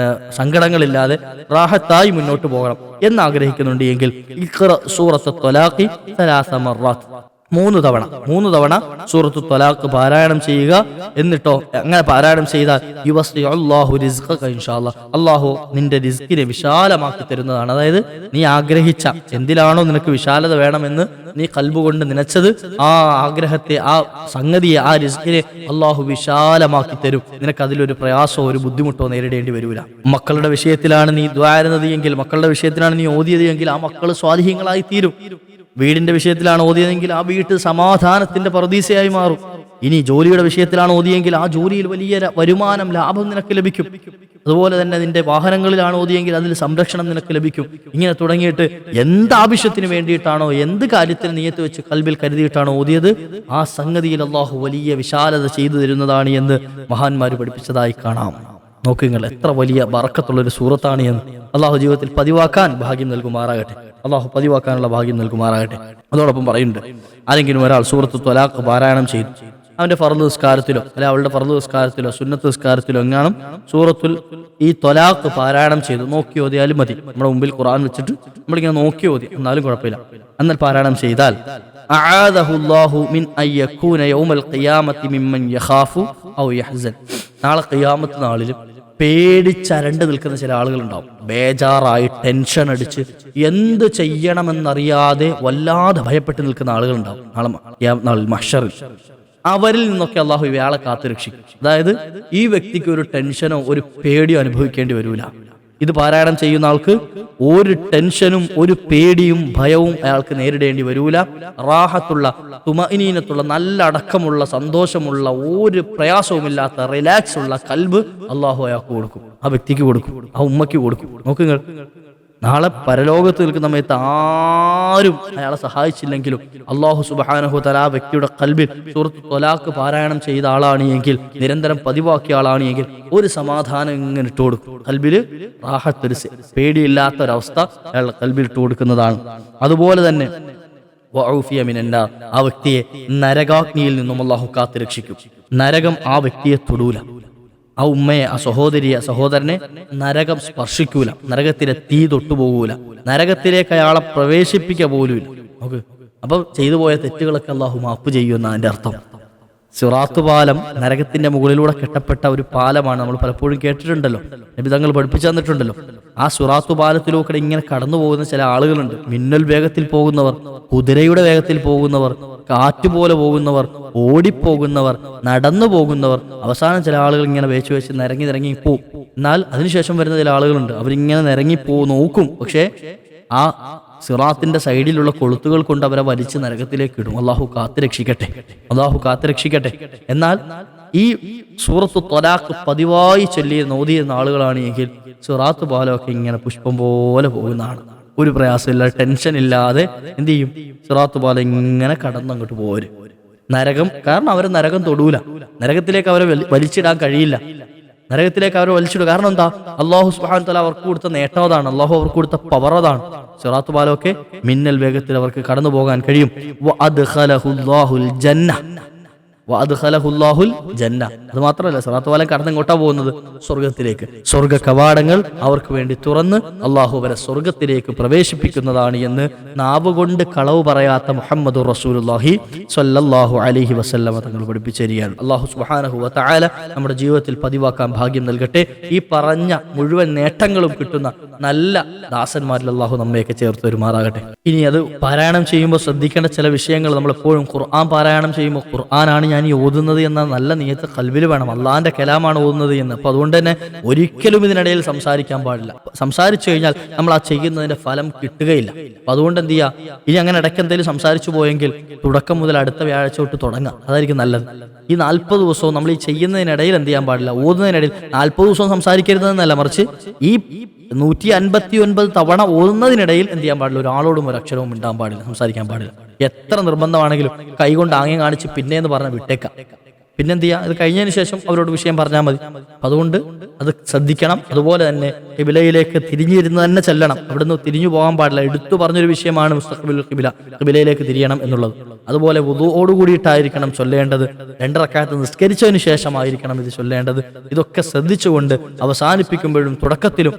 സങ്കടങ്ങളില്ലാതെ റാഹത്തായി മുന്നോട്ട് പോകണം എന്നാഗ്രഹിക്കുന്നുണ്ട് എങ്കിൽ ഇഖ്റ സൂറത്ത് ത്വലാഖി 3 മർറാത്ത്, 3 തവണ സൂറത്തു ത്വലാഖ് പാരായണം ചെയ്യുക. എന്നിട്ടോ അങ്ങനെ പാരായണം ചെയ്താൽ യുവസ്ലിഉല്ലാഹു റിസ്ഖക ഇൻഷാഅല്ലാഹ്, അല്ലാഹു നിന്റെ റിസ്കിനെ വിശാലമാക്കി തരുന്നതാണ്. അതായത് നീ ആഗ്രഹിച്ച എന്തിലാണോ നിനക്ക് വിശാലത വേണമെന്ന് നീ ഖൽബ് കൊണ്ട് നനച്ചത്, ആ ആഗ്രഹത്തെ, ആ സംഗതിയെ, ആ റിസ്കിനെ അല്ലാഹു വിശാലമാക്കി തരും. നിനക്ക് അതിലൊരു പ്രയാസമോ ഒരു ബുദ്ധിമുട്ടോ നേരിടേണ്ടി വരൂല. മക്കളുടെ വിഷയത്തിലാണ് നീ ദ്വാരുന്നത് എങ്കിൽ, മക്കളുടെ വിഷയത്തിലാണ് നീ ഓതിയത് എങ്കിൽ ആ മക്കൾ സ്വാലിഹീങ്ങളായി തീരും. വീടിന്റെ വിഷയത്തിലാണ് ഓതിയതെങ്കിൽ ആ വീട്ടിൽ സമാധാനത്തിന്റെ പറുദീസയായി മാറും. ഇനി ജോലിയുടെ വിഷയത്തിലാണ് ഓതിയെങ്കിൽ ആ ജോലിയിൽ വലിയ വരുമാനം, ലാഭം നിനക്ക് ലഭിക്കും. അതുപോലെ തന്നെ നിന്റെ വാഹനങ്ങളിലാണ് ഓതിയെങ്കിൽ അതിൽ സംരക്ഷണം നിനക്ക് ലഭിക്കും. ഇങ്ങനെ തുടങ്ങിയിട്ട് എന്താവശ്യത്തിന് വേണ്ടിയിട്ടാണോ, എന്ത് കാര്യത്തിന് നിയത്ത് വെച്ച് കൽബിൽ കരുതിയിട്ടാണോ ഓതിയത്, ആ സംഗതിയിൽ അള്ളാഹു വലിയ വിശാലത ചെയ്തു തരുന്നതാണ് എന്ന് മഹാന്മാർ പഠിപ്പിച്ചതായി കാണാം. നോക്കുങ്ങൾ എത്ര വലിയ ബറക്കത്തുള്ളൊരു സൂറത്താണ് എന്ന്. അള്ളാഹു ജീവിതത്തിൽ പതിവാക്കാൻ ഭാഗ്യം നൽകുമാറാകട്ടെ. അള്ളാഹു പതിവാക്കാനുള്ള ഭാഗ്യം നൽകുമാറാകട്ടെ. അതോടൊപ്പം പറയുന്നുണ്ട്, ആരെങ്കിലും ഒരാൾ സൂറത്ത് ത്വലാഖ് പാരായണം ചെയ്തു, അവന്റെ ഫർദ് നിസ്കാരത്തിലോ അല്ലെ അവളുടെ ഫർദ് നിസ്കാരത്തിലോ സുന്നത്ത് നിസ്കാരത്തിലോ എങ്ങാനും സൂറത്തുൽ ഈ ത്വലാഖ് പാരായണം ചെയ്തു, നോക്കി ഓതിയാലും മതി. നമ്മുടെ മുമ്പിൽ ഖുർആൻ വെച്ചിട്ട് നമ്മളിങ്ങനെ നോക്കി ഓതി, എന്നാലും കുഴപ്പമില്ല. എന്നാൽ പാരായണം ചെയ്താൽ അആദഹുല്ലാഹു മിൻ അയ്യകൂന യൗമൽ ഖിയാമത്തി മിമ്മൻ യഖാഫു ഔ യഹ്സൻ, നാളെ ഖിയാമത്ത് നാളിലും പേടിച്ചരണ്ട് നിൽക്കുന്ന ചില ആളുകളുണ്ടാവും. ബേജാറായി ടെൻഷൻ അടിച്ച് എന്ത് ചെയ്യണമെന്നറിയാതെ വല്ലാതെ ഭയപ്പെട്ട് നിൽക്കുന്ന ആളുകളുണ്ടാവും നാളെ മഹ്ശറിൽ. അവരിൽ നിന്നൊക്കെ അള്ളാഹു ഇയാളെ കാത്തുരക്ഷിക്കും. അതായത് ഈ വ്യക്തിക്ക് ഒരു ടെൻഷനോ ഒരു പേടിയോ അനുഭവിക്കേണ്ടി വരൂല. ഇത് പാരായണം ചെയ്യുന്ന ആൾക്ക് ഒരു ടെൻഷനും ഒരു പേടിയും ഭയവും അയാൾക്ക് നേരിടേണ്ടി വരൂല. റാഹത്തുള്ള, തുമഇനീനത്തുള്ള, നല്ല അടക്കമുള്ള, സന്തോഷമുള്ള, ഒരു പ്രയാസവുമില്ലാത്ത റിലാക്സ് ഉള്ള കൽബ് അള്ളാഹു അയാൾക്ക് കൊടുക്കും, ആ വ്യക്തിക്ക് കൊടുക്കും, ആ ഉമ്മയ്ക്ക് കൊടുക്കും. നോക്കുങ്ങൾ, നാളെ പരലോകത്ത് നിൽക്കുന്ന സമയത്ത് ആരും അയാളെ സഹായിച്ചില്ലെങ്കിലും അള്ളാഹു സുബ്ഹാനഹു വ തആല ആ വ്യക്തിയുടെ ഖൽബിൽ സൂറത്ത് ത്വലാഖ് പാരായണം ചെയ്ത ആളാണ് എങ്കിൽ, നിരന്തരം പതിവാക്കിയ ആളാണ് എങ്കിൽ, ഒരു സമാധാനം ഇങ്ങനെ ഇട്ട് കൊടുക്കും. ഖൽബിൽ റാഹത്ത്, പേടിയില്ലാത്ത ഒരവസ്ഥ അയാളുടെ ഖൽബിൽ ഇട്ട് കൊടുക്കുന്നതാണ്. അതുപോലെ തന്നെ വഉഫിയ മിനന്നാർ, ആ വ്യക്തിയെ നരകാഗ്നിയിൽ നിന്നും അള്ളാഹു കാത്ത് രക്ഷിക്കും. നരകം ആ വ്യക്തിയെ തൊടൂല. ആ ഉമ്മയെ, ആ സഹോദരിയെ, സഹോദരനെ നരകം സ്പർശിക്കൂല, നരകത്തിലെ തീ തൊട്ടുപോകൂല, നരകത്തിലേക്ക് അയാളെ പ്രവേശിപ്പിക്കുക പോലുമില്ല. നോക്ക്, അപ്പൊ ചെയ്തു പോയ തെറ്റുകളൊക്കെ അള്ളാഹു മാപ്പ് ചെയ്യുമെന്ന് അതിന്റെ അർത്ഥം. സിറാത്ത് പാലം നരകത്തിന്റെ മുകളിലൂടെ കെട്ടപ്പെട്ട ഒരു പാലമാണ്. നമ്മൾ പലപ്പോഴും കേട്ടിട്ടുണ്ടല്ലോ, നബി തങ്ങൾ പഠിപ്പിച്ചു തന്നിട്ടുണ്ടല്ലോ. ആ സിറാത്ത് പാലത്തിലൂടെ ഇങ്ങനെ കടന്നു പോകുന്ന ചില ആളുകളുണ്ട്. മിന്നൽ വേഗത്തിൽ പോകുന്നവർ, കുതിരയുടെ വേഗത്തിൽ പോകുന്നവർ, കാറ്റുപോലെ പോകുന്നവർ, ഓടിപ്പോകുന്നവർ, നടന്നു പോകുന്നവർ. അവസാനം ചില ആളുകൾ ഇങ്ങനെ വെച്ച് നിരങ്ങി പോവും. എന്നാൽ അതിനുശേഷം വരുന്ന ചില ആളുകളുണ്ട്, അവരിങ്ങനെ നിരങ്ങി നോക്കും, പക്ഷേ ആ സിറാത്തിന്റെ സൈഡിലുള്ള കൊളുത്തുകൾ കൊണ്ട് അവരെ വലിച്ച് നരകത്തിലേക്ക് ഇടും. അള്ളാഹു കാത്തുരക്ഷിക്കട്ടെ, അള്ളാഹു കാത്തുരക്ഷിക്കട്ടെ. എന്നാൽ ഈ സൂറത്ത് ത്വലാഖ് പതിവായി ചൊല്ലി നോദിയുന്ന ആളുകളാണ് എങ്കിൽ സിറാത്ത് പാലമൊക്കെ ഇങ്ങനെ പുഷ്പം പോലെ പോകുന്നതാണ്. ഒരു പ്രയാസമില്ല, ടെൻഷൻ ഇല്ലാതെ എന്ത് ചെയ്യും, സിറാത്ത് പാലം ഇങ്ങനെ കടന്നങ്ങോട്ട് പോരും. നരകം, കാരണം അവരെ നരകം തൊടൂല, നരകത്തിലേക്ക് അവരെ വലിച്ചിടാൻ കഴിയില്ല, നരകത്തിലേക്ക് അവരെ വലിച്ചിടുക. കാരണം എന്താ, അള്ളാഹു സുബ്ഹാനഹു വ തആല അവർക്ക് കൊടുത്ത നേട്ടം അതാണ്, അള്ളാഹു അവർക്ക് കൊടുത്ത പവർ അതാണ്. സിറാത്ത് പാലമൊക്കെ മിന്നൽ വേഗത്തിൽ അവർക്ക് കടന്നു പോകാൻ കഴിയും. വഅദ്ഖലഹുല്ലാഹുൽ ജന്ന, വഅദ്ഖലഹുല്ലാഹുൽ ജന്ന. അത് മാത്രമല്ല, സിറാത്ത് പാലം കടന്നെങ്ങോട്ടാ പോകുന്നത്, സ്വർഗത്തിലേക്ക്. സ്വർഗ കവാടങ്ങൾ അവർക്ക് വേണ്ടി തുറന്ന് അള്ളാഹു അവരെ സ്വർഗത്തിലേക്ക് പ്രവേശിപ്പിക്കുന്നതാണ് എന്ന് നാവുകൊണ്ട് കളവ് പറയാത്ത മുഹമ്മദുർ റസൂലുള്ളാഹി സ്വല്ലല്ലാഹു അലൈഹി വസല്ലമ തങ്ങൾ പഠിപ്പിച്ചിരിക്കുകയാണ്. അള്ളാഹു സുബ്ഹാനഹു വ തആല നമ്മുടെ ജീവിതത്തിൽ പതിവാക്കാൻ ഭാഗ്യം നൽകട്ടെ. ഈ പറഞ്ഞ മുഴുവൻ നേട്ടങ്ങളും കിട്ടുന്ന നല്ല ദാസന്മാരിൽ അള്ളാഹു നമ്മയൊക്കെ ചേർത്ത് വരുമാറാകട്ടെ. ഇനി അത് പാരായണം ചെയ്യുമ്പോൾ ശ്രദ്ധിക്കേണ്ട ചില വിഷയങ്ങൾ, നമ്മൾ എപ്പോഴും ഖുർആൻ പാരായണം ചെയ്യുമ്പോൾ ഖുർആനാണ് ഞാൻ ഈ ഓതുന്നത് എന്ന നല്ല നിയത്ത് ഖൽബിൽ വേണം. അള്ളാഹിന്റെ കലാമാണ് ഓതുന്നത് എന്ന്. അപ്പൊ അതുകൊണ്ട് തന്നെ ഒരിക്കലും ഇതിനിടയിൽ സംസാരിക്കാൻ പാടില്ല. സംസാരിച്ചു കഴിഞ്ഞാൽ നമ്മൾ ആ ചെയ്യുന്നതിന്റെ ഫലം കിട്ടുകയില്ല. അപ്പൊ അതുകൊണ്ട് എന്ത് ചെയ്യുക, ഇനി അങ്ങനെ ഇടയ്ക്ക് എന്തെങ്കിലും സംസാരിച്ചു പോയെങ്കിൽ തുടക്കം മുതൽ അടുത്ത വ്യാഴാഴ്ച തൊട്ട് തുടങ്ങാം. അതായിരിക്കും നല്ലത്. ഈ 40 ദിവസവും നമ്മൾ ഈ ചെയ്യുന്നതിനിടയിൽ എന്ത് ചെയ്യാൻ പാടില്ല, ഓതുന്നതിനിടയിൽ 40 ദിവസവും സംസാരിക്കരുതെന്നല്ല, മറിച്ച് ഈ 159 തവണ ഓതുന്നതിനിടയിൽ എന്ത് ചെയ്യാൻ പാടില്ല, ഒരാളോടും ഒരു അക്ഷരവും ഉണ്ടാകാൻ പാടില്ല, സംസാരിക്കാൻ പാടില്ല. എത്ര നിർബന്ധമാണെങ്കിലും കൈകൊണ്ട് ആംഗ്യം കാണിച്ച് പിന്നെ എന്ന് പറഞ്ഞാൽ വിട്ടേക്കാം. പിന്നെന്ത് ചെയ്യുക, ഇത് കഴിഞ്ഞതിന് ശേഷം അവരോട് വിഷയം പറഞ്ഞാൽ മതി. അതുകൊണ്ട് അത് ശ്രദ്ധിക്കണം. അതുപോലെ തന്നെ ഖിബിലയിലേക്ക് തിരിഞ്ഞിരുന്ന് തന്നെ ചെല്ലണം. അവിടുന്ന് തിരിഞ്ഞു പോകാൻ പാടില്ല. എടുത്തു പറഞ്ഞൊരു വിഷയമാണ് മുസ്തഖ്ബിലുൽ ഖിബില, ഖിബിലയിലേക്ക് തിരിയണം എന്നുള്ളത്. അതുപോലെ വുദൂഓട് കൂടിയിട്ടായിരിക്കണം ചൊല്ലേണ്ടത്. 2 റക്അത്ത് നിസ്കരിച്ചതിന് ശേഷമായിരിക്കണം ഇത് ചൊല്ലേണ്ടത്. ഇതൊക്കെ ശ്രദ്ധിച്ചുകൊണ്ട് അവസാനിപ്പിക്കുമ്പോഴും തുടക്കത്തിലും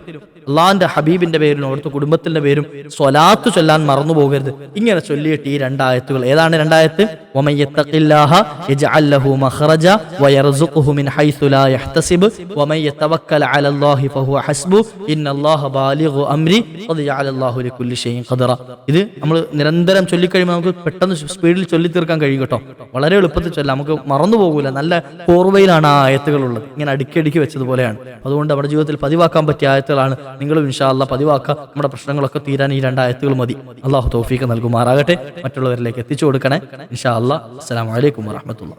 അള്ളാഹിന്റെ ഹബീബിന്റെ പേരിലും അവിടുത്തെ കുടുംബത്തിന്റെ പേരും സ്വലാത്ത് ചൊല്ലാൻ മറന്നു പോകരുത്. ഇങ്ങനെ ചൊല്ലിയിട്ട് ഈ 2 ആയത്തുകൾ, ഏതാണ് 2 ആയത്ത്? വമൻ യത്തഖില്ലാഹ യജ്അൽ ലഹു മഖ്റജ വയർസുഖുഹു മിൻ ഹൈസു ലാ യഹ്തസിബ് വമൻ യതവക്കൽ അലല്ലാഹി ഫഹുവ ഹസ്ബു ഇന്നല്ലാഹ ബാലിഗു അംരി ഖദ് ജഅലല്ലാഹു ലികുല്ലി ഷൈഇൻ ഖദറ. ഇത് നമ്മൾ നിരന്തരം ചൊല്ലിക്കഴിയുമ്പോൾ നമുക്ക് പെട്ടെന്ന് സ്പീഡിൽ ചൊല്ലി തീർക്കാൻ കഴിയും കേട്ടോ. വളരെ എളുപ്പത്തിൽ ചൊല്ലാം, നമുക്ക് മറന്നു പോകൂല. നല്ല ഓർമ്മയിലാണ് ആ ആയത്തുകൾ ഉള്ളത്. ഇങ്ങനെ അടുക്കി വെച്ചതുപോലെയാണ്. അതുകൊണ്ട് നമ്മുടെ ജീവിതത്തിൽ പതിവാക്കാൻ പറ്റിയ ആയത്തുകളാണ്. നിങ്ങളും ഇൻഷാ അല്ലാഹ് പതിവാക്കുക. നമ്മുടെ പ്രശ്നങ്ങളൊക്കെ തീരാൻ ഈ 2 ആയത്തുകൾ മതി. അള്ളാഹു തൗഫീഖ് നൽകുമാറാകട്ടെ. മറ്റുള്ളവരിലേക്ക് എത്തിച്ചു കൊടുക്കണേ ഇൻഷാ അല്ലാഹ്. അസ്സലാമു അലൈക്കും വറഹ്മത്തുള്ളാഹി.